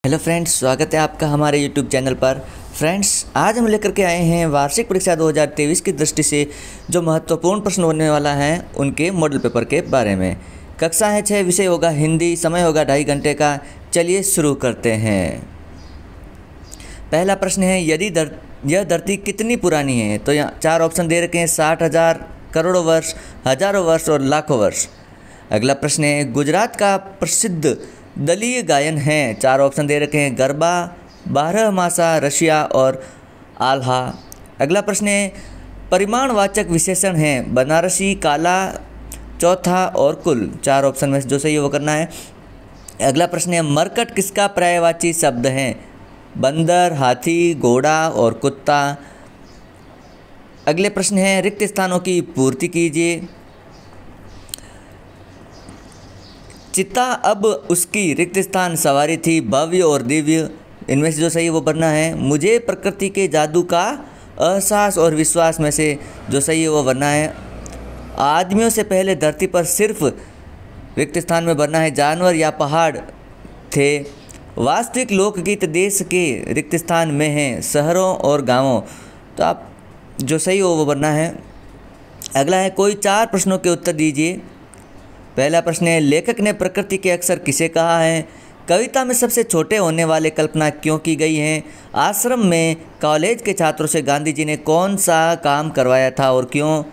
Hello friends, स्वागत है आपका हमारे यूट्यूब चैनल पर। फ्रेंड्स, आज हम लेकर के आए हैं वार्षिक परीक्षा 2023 की दृष्टि से जो महत्वपूर्ण प्रश्न होने वाला है उनके मॉडल पेपर के बारे में। कक्षा है 6, विषय होगा हिंदी, समय होगा 2.5 घंटे का। चलिए शुरू करते हैं। पहला प्रश्न है, यदि यह धरती कितनी पुरानी है? तो यहाँ 4 ऑप्शन दे रखे हैं, 60,000, करोड़ों वर्ष, हजारों वर्ष और लाखों वर्ष। अगला प्रश्न है, गुजरात का प्रसिद्ध दलीय गायन है? 4 ऑप्शन दे रखे हैं, गरबा, बारहमासा, रशिया और आल्हा। अगला प्रश्न है, परिमाणवाचक विशेषण हैं? बनारसी, काला, चौथा और कुल। 4 ऑप्शन में जो सही है वो करना है। अगला प्रश्न है, मरकट किसका पर्यायवाची शब्द है? बंदर, हाथी, घोड़ा और कुत्ता। अगले प्रश्न है, रिक्त स्थानों की पूर्ति कीजिए। चिता अब उसकी रिक्त स्थान सवारी थी, भव्य और दिव्य। इनमें से जो सही है वो भरना है। मुझे प्रकृति के जादू का एहसास और विश्वास में से जो सही है वो भरना है। आदमियों से पहले धरती पर सिर्फ रिक्त स्थान में भरना है, जानवर या पहाड़ थे। वास्तविक लोकगीत देश के रिक्त स्थान में हैं, शहरों और गांवों। तो आप जो सही हो वो भरना है। अगला है, कोई 4 प्रश्नों के उत्तर दीजिए। पहला प्रश्न है, लेखक ने प्रकृति के अक्षर किसे कहा है? कविता में सबसे छोटे होने वाले कल्पना क्यों की गई है? आश्रम में कॉलेज के छात्रों से गांधी जी ने कौन सा काम करवाया था और क्यों?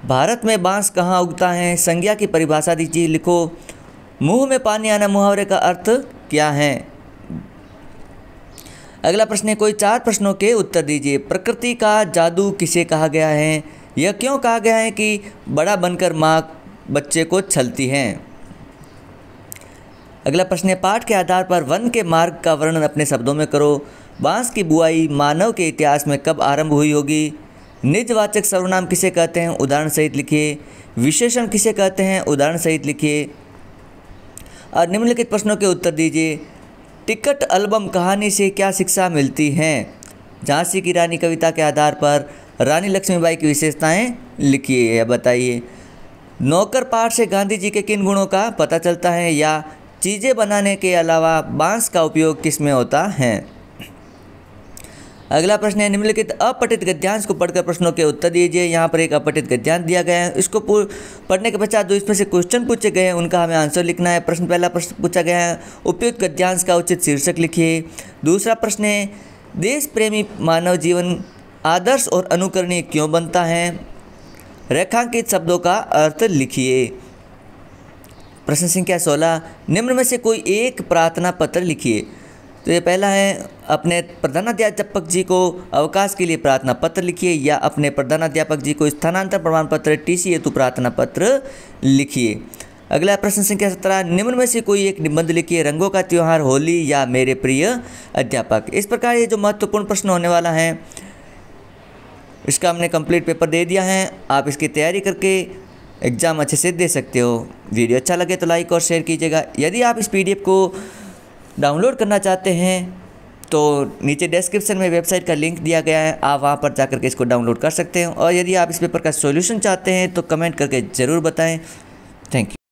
भारत में बांस कहाँ उगता है? संज्ञा की परिभाषा दीजिए, लिखो। मुंह में पानी आना मुहावरे का अर्थ क्या है? अगला प्रश्न है, कोई 4 प्रश्नों के उत्तर दीजिए। प्रकृति का जादू किसे कहा गया है? यह क्यों कहा गया है कि बड़ा बनकर माँ बच्चे को छलती हैं? अगला प्रश्न है, पाठ के आधार पर वन के मार्ग का वर्णन अपने शब्दों में करो। बांस की बुआई मानव के इतिहास में कब आरंभ हुई होगी? निजवाचक सर्वनाम किसे कहते हैं? उदाहरण सहित लिखिए। विशेषण किसे कहते हैं? उदाहरण सहित लिखिए। और निम्नलिखित प्रश्नों के उत्तर दीजिए। टिकट एल्बम कहानी से क्या शिक्षा मिलती है? झांसी की रानी कविता के आधार पर रानी लक्ष्मीबाई की विशेषताएं लिखिए या बताइए। नौकर पाठ से गांधी जी के किन गुणों का पता चलता है? या चीज़ें बनाने के अलावा बांस का उपयोग किस में होता है? अगला प्रश्न है, निम्नलिखित अपठित गद्यांश को पढ़कर प्रश्नों के उत्तर दीजिए। यहाँ पर एक अपठित गद्यांश दिया गया है, इसको पढ़ने के पश्चात जो इसमें से क्वेश्चन पूछे गए हैं उनका हमें आंसर लिखना है। पहला प्रश्न पूछा गया है, उपयुक्त गद्यांश का उचित शीर्षक लिखिए। दूसरा प्रश्न है, देश प्रेमी मानव जीवन आदर्श और अनुकरणीय क्यों बनता है? रेखांकित शब्दों का अर्थ लिखिए। प्रश्न संख्या 16, निम्न में से कोई एक प्रार्थना पत्र लिखिए। तो ये पहला है, अपने प्रधानाध्यापक जी को अवकाश के लिए प्रार्थना पत्र लिखिए, या अपने प्रधानाध्यापक जी को स्थानांतरण प्रमाण पत्र TC हेतु प्रार्थना पत्र लिखिए। अगला प्रश्न संख्या 17, निम्न में से कोई एक निबंध लिखिए। रंगों का त्योहार होली या मेरे प्रिय अध्यापक। इस प्रकार ये जो महत्वपूर्ण प्रश्न होने वाला है इसका हमने कंप्लीट पेपर दे दिया है। आप इसकी तैयारी करके एग्ज़ाम अच्छे से दे सकते हो। वीडियो अच्छा लगे तो लाइक और शेयर कीजिएगा। यदि आप इस PDF को डाउनलोड करना चाहते हैं तो नीचे डिस्क्रिप्शन में वेबसाइट का लिंक दिया गया है, आप वहां पर जाकर के इसको डाउनलोड कर सकते हैं। और यदि आप इस पेपर का सॉल्यूशन चाहते हैं तो कमेंट करके ज़रूर बताएं। Thank you.